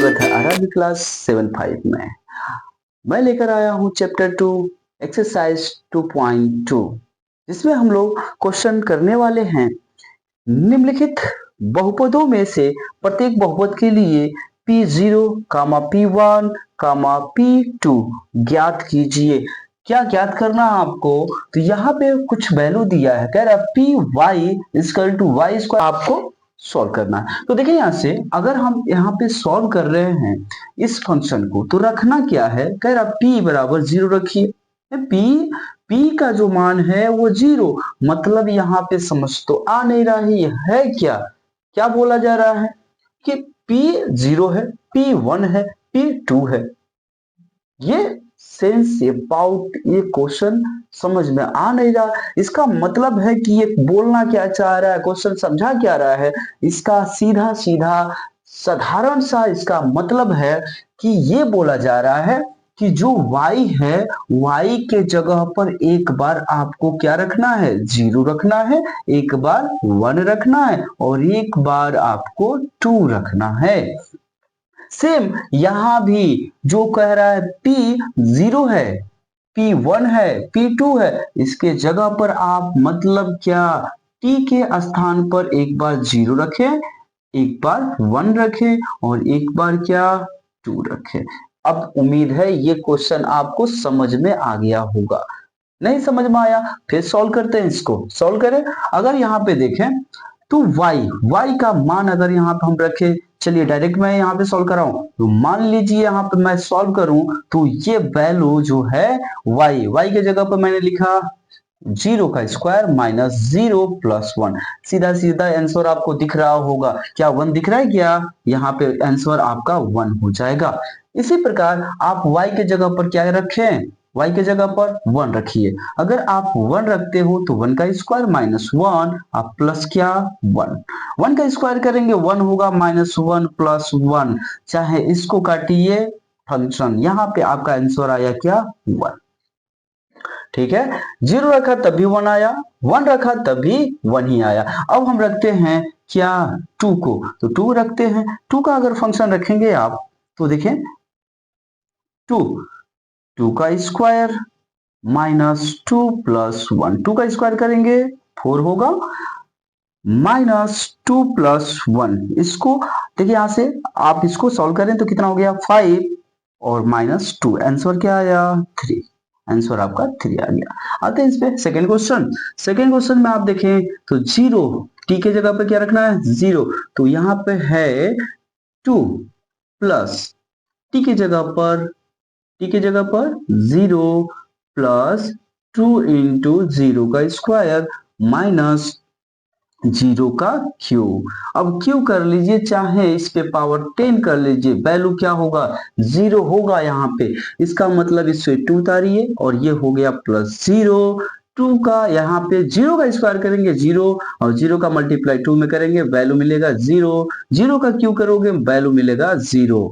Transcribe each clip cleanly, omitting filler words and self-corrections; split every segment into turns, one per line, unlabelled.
स्वागत है आराध्य क्लास 7-5 में। मैं लेकर आया हूं चैप्टर 2 एक्सरसाइज 2.2 जिसमें हम लोग क्वेश्चन करने वाले हैं। निम्नलिखित बहुपदों में से प्रत्येक बहुपद के लिए P0, P1, P2 ज्ञात कीजिए। क्या ज्ञात करना है आपको? तो यहाँ पे कुछ वैल्यू दिया है, कह रहा Py = y स्क्वायर आपको सॉल्व करना है। तो देखिए यहाँ से अगर हम यहाँ पे सॉल्व कर रहे हैं इस फंक्शन को तो रखना क्या है, कह रहा p बराबर 0 रखिए। p का जो मान है वो 0, मतलब यहाँ पे समझ तो आ नहीं रही है क्या बोला जा रहा है कि p 0 है, p 1 है, p 2 है। ये सेंस अबाउट ये क्वेश्चन समझ में आ नहीं रहा। इसका मतलब है कि ये बोलना क्या चाह रहा है, क्वेश्चन समझा क्या रहा है। इसका सीधा सीधा साधारण सा इसका मतलब है कि ये बोला जा रहा है कि जो y है, y के जगह पर एक बार आपको क्या रखना है, 0 रखना है, एक बार 1 रखना है और एक बार आपको 2 रखना है। सेम यहां भी जो कह रहा है P 0 है, P 1 है, P 2 है, इसके जगह पर आप मतलब क्या T के स्थान पर एक बार 0 रखें, एक बार 1 रखें और एक बार क्या 2 रखें। अब उम्मीद है ये क्वेश्चन आपको समझ में आ गया होगा। नहीं समझ में आया फिर सॉल्व करते हैं, इसको सॉल्व करें। अगर यहाँ पे देखें तो y का मान अगर यहाँ पे हम रखें, चलिए डायरेक्ट मैं यहाँ पे सॉल्व कर रहा हूं। तो मान लीजिए यहाँ पे मैं सॉल्व करूं तो ये वैल्यू जो है y के जगह पर मैंने लिखा 0 का स्क्वायर माइनस 0 प्लस 1। सीधा सीधा आंसर आपको दिख रहा होगा, क्या 1 दिख रहा है क्या? यहाँ पे आंसर आपका 1 हो जाएगा। इसी प्रकार आप y के जगह पर क्या रखें, y के जगह पर 1 रखिए। अगर आप 1 रखते हो तो 1 का स्क्वायर माइनस 1 आप प्लस क्या 1 का स्क्वायर करेंगे 1 होगा माइनस 1 प्लस 1, चाहे इसको काटिए फंक्शन, यहाँ पे आपका आंसर आया क्या 1। ठीक है, 0 रखा तब भी 1 आया, 1 रखा तब भी 1 ही आया। अब हम रखते हैं क्या 2 को, तो 2 रखते हैं। 2 का अगर फंक्शन रखेंगे आप तो देखें 2 का स्क्वायर माइनस 2 प्लस 1, 2 का स्क्वायर करेंगे 4 होगा माइनस 2 प्लस 1। इसको देखिए यहां से आप इसको सॉल्व करें तो कितना हो गया 5 और माइनस 2, आंसर क्या आया 3। आंसर आपका 3 आ गया। आते हैं इस पे सेकेंड क्वेश्चन में आप देखें तो 0 t के जगह पे क्या रखना है 0, तो यहाँ पे है 2 प्लस t के जगह पर 0 प्लस 2 इंटू 0 का स्क्वायर माइनस 0 का क्यूब। अब क्यूब कर लीजिए, चाहे इस पे पावर 10 कर लीजिए, वैल्यू क्या होगा 0 होगा यहाँ पे। इसका मतलब इससे 2 उतारिए और ये हो गया प्लस 0। 2 का यहाँ पे 0 का स्क्वायर करेंगे 0 और 0 का मल्टीप्लाई 2 में करेंगे वैल्यू मिलेगा 0। 0 का क्यूब करोगे वैल्यू मिलेगा 0।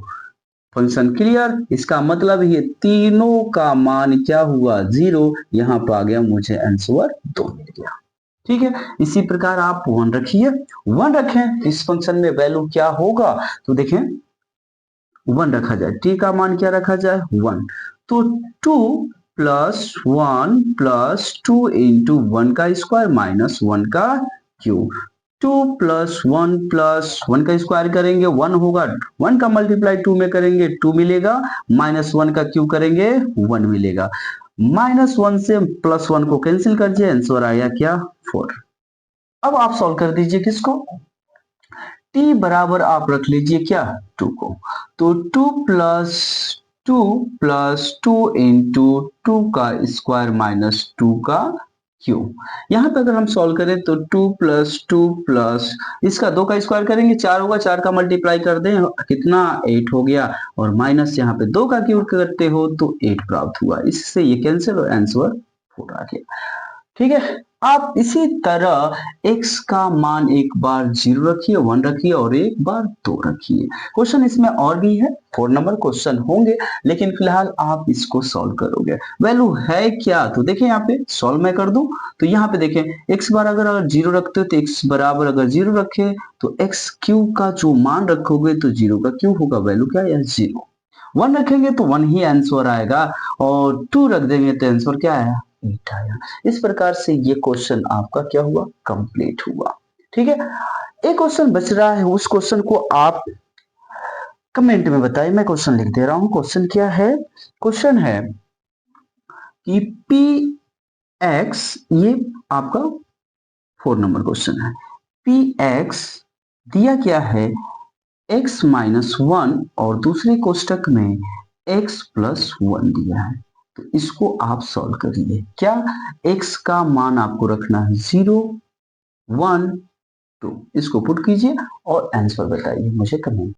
Function clear. इसका मतलब ये तीनों का मान क्या हुआ 0, यहाँ पर आ गया मुझे आंसर 2 मिल गया। ठीक है, इसी प्रकार आप 1 रखिए, 1 रखें इस फंक्शन में वैल्यू क्या होगा, तो देखें 1 रखा जाए, t का मान क्या रखा जाए 1, तो 2 प्लस 1 प्लस 2 इंटू 1 का स्क्वायर माइनस 1 का क्यूब। 2 प्लस 1 प्लस 1 का स्क्वायर करेंगे 1 होगा, 1 का मल्टीप्लाई 2 में करेंगे 2 मिलेगा, माइनस 1 का क्यूब करेंगे 1 मिलेगा। माइनस 1 से प्लस 1 को कैंसिल कर दिए, आंसर आया क्या 4। अब आप सॉल्व कर दीजिए किसको, t बराबर आप रख लीजिए क्या 2 को, तो 2 प्लस 2 इंटू 2 का स्क्वायर माइनस 2 का क्यूब। यहां पे अगर हम सॉल्व करें तो 2 प्लस 2 प्लस इसका 2 का स्क्वायर करेंगे 4 होगा, 4 का मल्टीप्लाई कर दें कितना 8 हो गया, और माइनस यहाँ पे 2 का क्यूब करते हो तो 8 प्राप्त हुआ, इससे ये कैंसिल और आंसर 4 आ गया। ठीक है। आप इसी तरह x का मान एक बार 0 रखिए, 1 रखिए और एक बार 2 रखिए। क्वेश्चन इसमें और भी है, 4 नंबर क्वेश्चन होंगे, लेकिन फिलहाल आप इसको सॉल्व करोगे। वैल्यू है क्या, तो देखें यहाँ पे सॉल्व मैं कर दूं तो यहाँ पे देखें x बार अगर 0 रखते हो तो x बराबर अगर 0 रखे तो x क्यूब का जो मान रखोगे तो 0 का क्यूब होगा, वैल्यू क्या है 0। 1 रखेंगे तो 1 ही आंसर आएगा और 2 रख देंगे तो आंसर क्या आया 8 आया। इस प्रकार से ये क्वेश्चन आपका क्या हुआ कंप्लीट हुआ। ठीक है, एक क्वेश्चन बच रहा है, उस क्वेश्चन को आप कमेंट में बताइए, मैं क्वेश्चन लिख दे रहा हूं। क्वेश्चन क्या है, क्वेश्चन है कि पी एक्स, ये आपका 4 नंबर क्वेश्चन है। पी एक्स दिया क्या है x माइनस 1 और दूसरे कोष्टक में x प्लस 1 दिया है, तो इसको आप सॉल्व करिए। क्या x का मान आपको रखना है 0, 1, 2, इसको पुट कीजिए और आंसर बताइए मुझे कमेंट